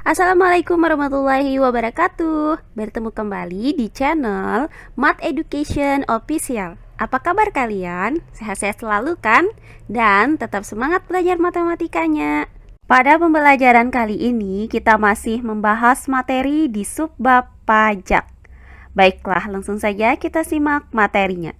Assalamualaikum warahmatullahi wabarakatuh. Bertemu kembali di channel Math Education Official. Apa kabar kalian? Sehat-sehat selalu kan? Dan tetap semangat belajar matematikanya. Pada pembelajaran kali ini kita masih membahas materi di subbab pajak. Baiklah, langsung saja kita simak materinya.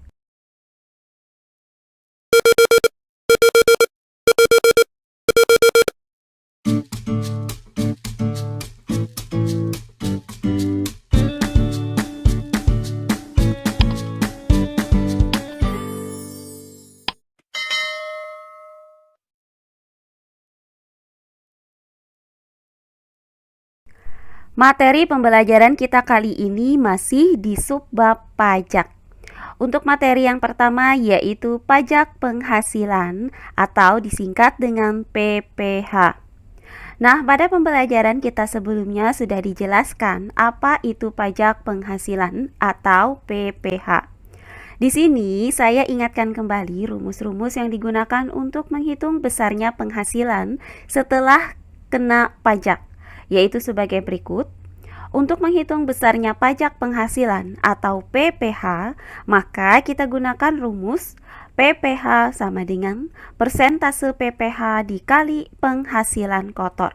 Materi pembelajaran kita kali ini masih di subbab pajak. Untuk materi yang pertama yaitu pajak penghasilan atau disingkat dengan PPh. Nah, pada pembelajaran kita sebelumnya sudah dijelaskan apa itu pajak penghasilan atau PPh. Di sini saya ingatkan kembali rumus-rumus yang digunakan untuk menghitung besarnya penghasilan setelah kena pajak, yaitu sebagai berikut. Untuk menghitung besarnya pajak penghasilan atau PPh, maka kita gunakan rumus PPh sama dengan persentase PPh dikali penghasilan kotor.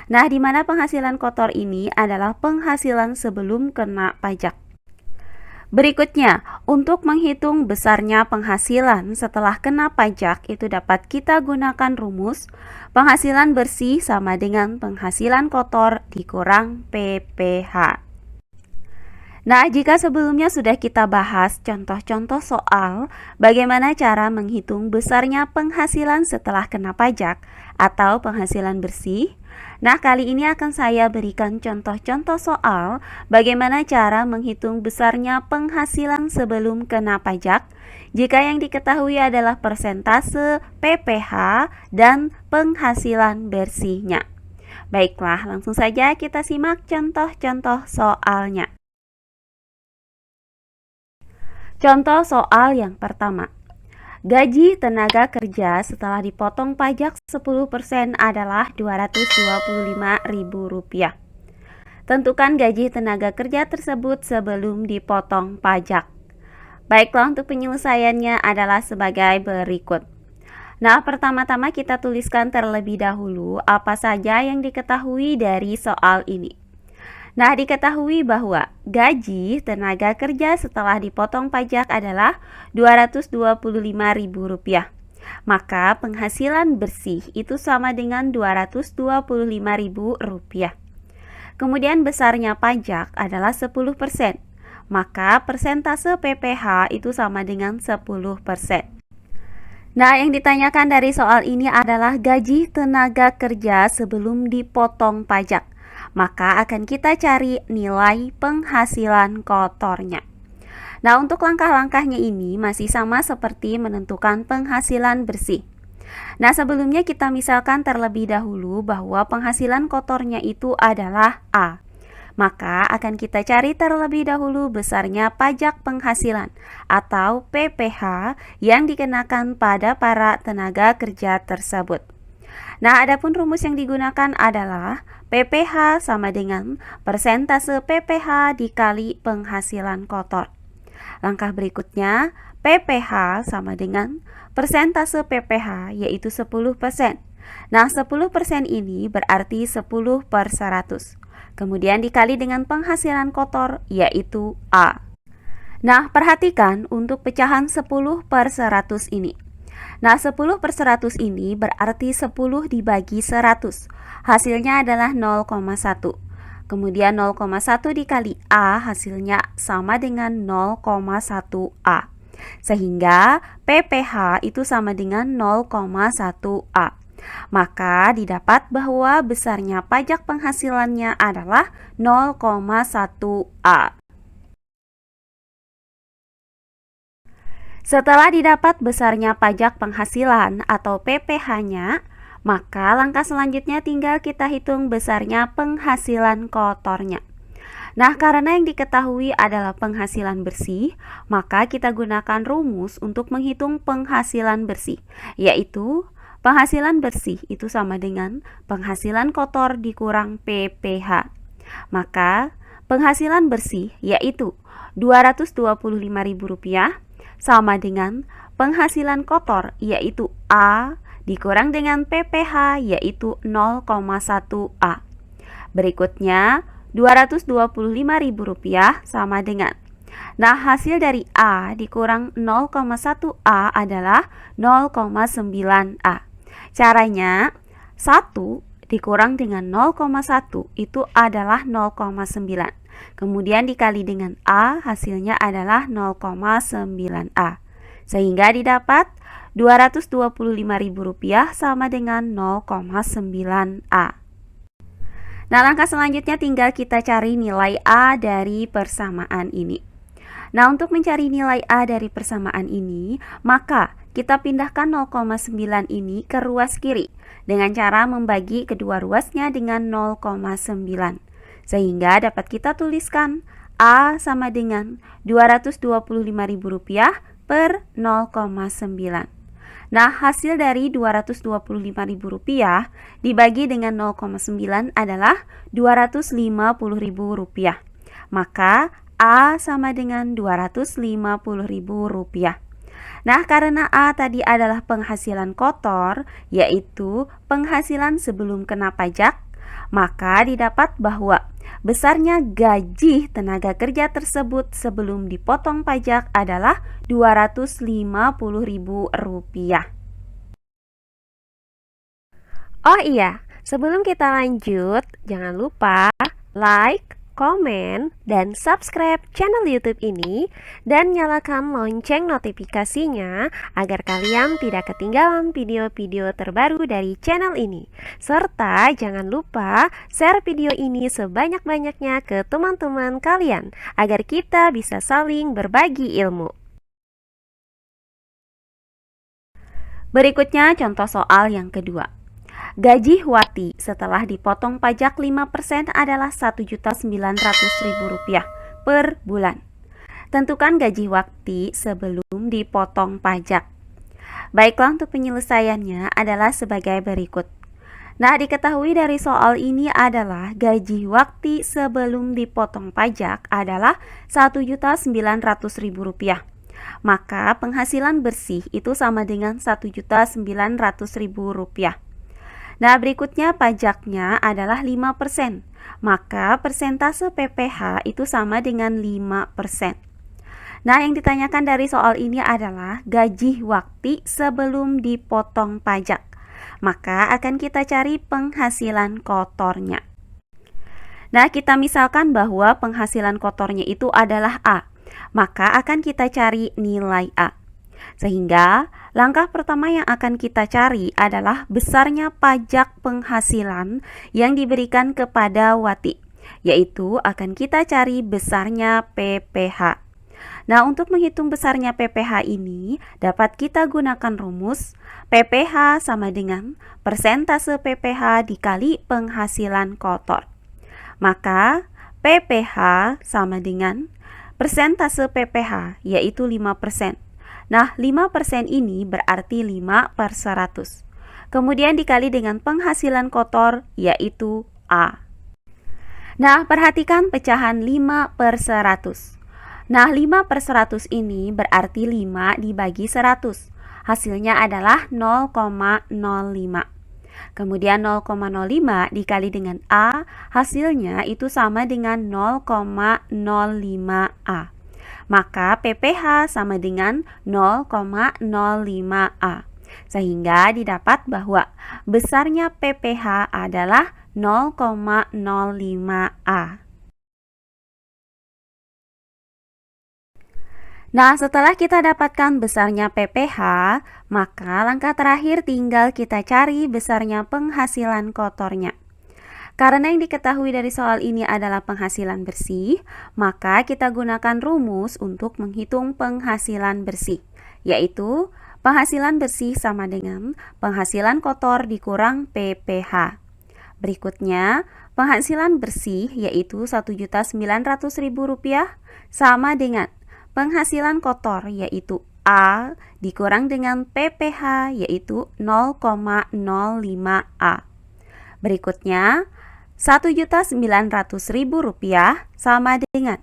Nah, di mana penghasilan kotor ini adalah penghasilan sebelum kena pajak. Berikutnya, untuk menghitung besarnya penghasilan setelah kena pajak itu dapat kita gunakan rumus penghasilan bersih sama dengan penghasilan kotor dikurang PPh. Nah, jika sebelumnya sudah kita bahas contoh-contoh soal bagaimana cara menghitung besarnya penghasilan setelah kena pajak atau penghasilan bersih, nah kali ini akan saya berikan contoh-contoh soal bagaimana cara menghitung besarnya penghasilan sebelum kena pajak jika yang diketahui adalah persentase PPh dan penghasilan bersihnya. Baiklah, langsung saja kita simak contoh-contoh soalnya. Contoh soal yang pertama. Gaji tenaga kerja setelah dipotong pajak 10% adalah Rp225.000. Tentukan gaji tenaga kerja tersebut sebelum dipotong pajak. Baiklah, untuk penyelesaiannya adalah sebagai berikut. Nah, pertama-tama kita tuliskan terlebih dahulu apa saja yang diketahui dari soal ini. Nah, diketahui bahwa gaji tenaga kerja setelah dipotong pajak adalah Rp225.000. Maka penghasilan bersih itu sama dengan Rp225.000. Kemudian besarnya pajak adalah 10%. Maka persentase PPh itu sama dengan 10%. Nah, yang ditanyakan dari soal ini adalah gaji tenaga kerja sebelum dipotong pajak. Maka akan kita cari nilai penghasilan kotornya. Nah, untuk langkah-langkahnya ini masih sama seperti menentukan penghasilan bersih. Nah, sebelumnya kita misalkan terlebih dahulu bahwa penghasilan kotornya itu adalah A. Maka akan kita cari terlebih dahulu besarnya pajak penghasilan atau PPh yang dikenakan pada para tenaga kerja tersebut. Nah, adapun rumus yang digunakan adalah PPh sama dengan persentase PPh dikali penghasilan kotor. Langkah berikutnya, PPh sama dengan persentase PPh yaitu 10%. Nah, 10% ini berarti 10/100. Kemudian dikali dengan penghasilan kotor yaitu A. Nah, perhatikan untuk pecahan 10/100 ini. Nah, 10/100 ini berarti 10 dibagi 100. Hasilnya adalah 0,1. Kemudian 0,1 dikali A hasilnya sama dengan 0,1 A. Sehingga PPh itu sama dengan 0,1 A. Maka didapat bahwa besarnya pajak penghasilannya adalah 0,1 A. Setelah didapat besarnya pajak penghasilan atau PPh-nya, maka langkah selanjutnya tinggal kita hitung besarnya penghasilan kotornya. Nah, karena yang diketahui adalah penghasilan bersih, maka kita gunakan rumus untuk menghitung penghasilan bersih, yaitu Penghasilan bersih itu sama dengan penghasilan kotor dikurang PPH. Maka penghasilan bersih yaitu Rp225.000 sama dengan penghasilan kotor yaitu A dikurang dengan PPH yaitu 0,1A. Berikutnya Rp225.000 sama dengan, nah hasil dari A dikurang 0,1A adalah 0,9A. Caranya 1 dikurang dengan 0,1 itu adalah 0,9. Kemudian dikali dengan A, hasilnya adalah 0,9A. Sehingga didapat Rp225.000 sama dengan 0,9A. Nah, langkah selanjutnya tinggal kita cari nilai A dari persamaan ini. Nah, untuk mencari nilai A dari persamaan ini, maka kita pindahkan 0,9 ini ke ruas kiri dengan cara membagi kedua ruasnya dengan 0,9. Sehingga dapat kita tuliskan A sama dengan Rp225.000 per 0,9. Nah, hasil dari Rp225.000 dibagi dengan 0,9 adalah Rp250.000. Maka A sama dengan Rp250.000. Nah, karena A tadi adalah penghasilan kotor, yaitu penghasilan sebelum kena pajak, maka didapat bahwa besarnya gaji tenaga kerja tersebut sebelum dipotong pajak adalah Rp250.000. Oh iya, sebelum kita lanjut, jangan lupa like, komen, dan subscribe channel YouTube ini dan nyalakan lonceng notifikasinya agar kalian tidak ketinggalan video-video terbaru dari channel ini. Serta jangan lupa share video ini sebanyak-banyaknya ke teman-teman kalian agar kita bisa saling berbagi ilmu. Berikutnya contoh soal yang kedua. Gaji Wati setelah dipotong pajak 5% adalah Rp1.900.000 per bulan. Tentukan gaji Wati sebelum dipotong pajak. Baiklah, untuk penyelesaiannya adalah sebagai berikut. Nah, diketahui dari soal ini adalah gaji Wati sebelum dipotong pajak adalah Rp1.900.000. Maka penghasilan bersih itu sama dengan Rp1.900.000. Nah, berikutnya pajaknya adalah 5%. Maka persentase PPH itu sama dengan 5%. Nah, yang ditanyakan dari soal ini adalah gaji Wati sebelum dipotong pajak. Maka akan kita cari penghasilan kotornya. Nah, kita misalkan bahwa penghasilan kotornya itu adalah A. Maka akan kita cari nilai A. Sehingga langkah pertama yang akan kita cari adalah besarnya pajak penghasilan yang diberikan kepada Wati, yaitu akan kita cari besarnya PPH. Nah, untuk menghitung besarnya PPH ini dapat kita gunakan rumus PPH sama dengan persentase PPH dikali penghasilan kotor. Maka PPH sama dengan persentase PPH yaitu 5%. Nah, 5% ini berarti 5/100. Kemudian dikali dengan penghasilan kotor, yaitu A. Nah, perhatikan pecahan 5/100. Nah, 5/100 ini berarti 5 dibagi 100. Hasilnya adalah 0,05. Kemudian 0,05 dikali dengan A, hasilnya itu sama dengan 0,05A. Maka PPH sama dengan 0,05A. Sehingga didapat bahwa besarnya PPH adalah 0,05A. Nah, setelah kita dapatkan besarnya PPH, maka langkah terakhir tinggal kita cari besarnya penghasilan kotornya. Karena yang diketahui dari soal ini adalah penghasilan bersih, maka kita gunakan rumus untuk menghitung penghasilan bersih, yaitu penghasilan bersih sama dengan penghasilan kotor dikurang PPH. Berikutnya, penghasilan bersih yaitu Rp1.900.000 sama dengan penghasilan kotor yaitu A dikurang dengan PPH yaitu 0,05A. Berikutnya, Rp1.900.000 sama dengan.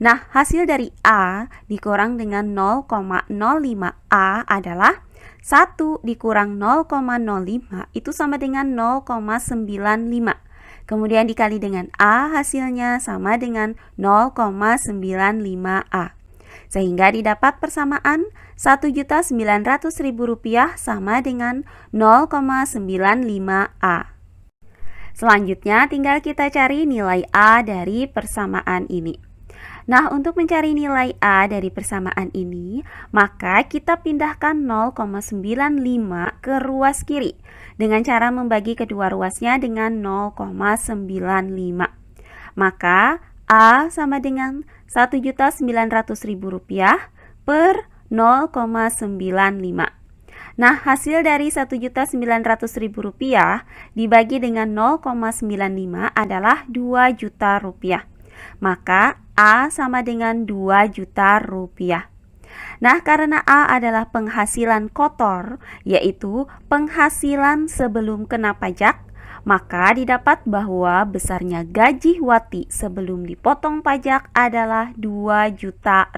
Nah, hasil dari A dikurang dengan 0,05A adalah 1 dikurang 0,05 itu sama dengan 0,95. Kemudian dikali dengan A, hasilnya sama dengan 0,95A. Sehingga didapat persamaan Rp1.900.000 sama dengan 0,95A. Selanjutnya tinggal kita cari nilai A dari persamaan ini. Nah, untuk mencari nilai A dari persamaan ini, maka kita pindahkan 0,95 ke ruas kiri dengan cara membagi kedua ruasnya dengan 0,95. Maka A sama dengan Rp1.900.000 per 0,95. Nah, hasil dari Rp1.900.000 dibagi dengan 0,95 adalah Rp2 juta. Maka A sama dengan Rp2 juta. Nah, karena A adalah penghasilan kotor, yaitu penghasilan sebelum kena pajak, maka didapat bahwa besarnya gaji Wati sebelum dipotong pajak adalah Rp2 juta.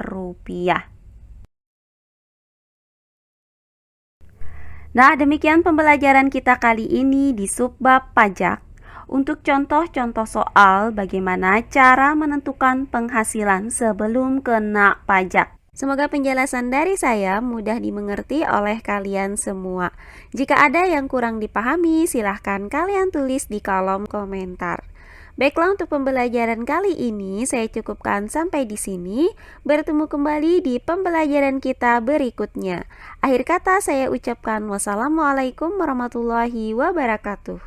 Nah, demikian pembelajaran kita kali ini di subbab pajak. Untuk contoh-contoh soal bagaimana cara menentukan penghasilan sebelum kena pajak. Semoga penjelasan dari saya mudah dimengerti oleh kalian semua. Jika ada yang kurang dipahami, silahkan kalian tulis di kolom komentar. Baiklah, untuk pembelajaran kali ini saya cukupkan sampai di sini. Bertemu kembali di pembelajaran kita berikutnya. Akhir kata saya ucapkan wassalamualaikum warahmatullahi wabarakatuh.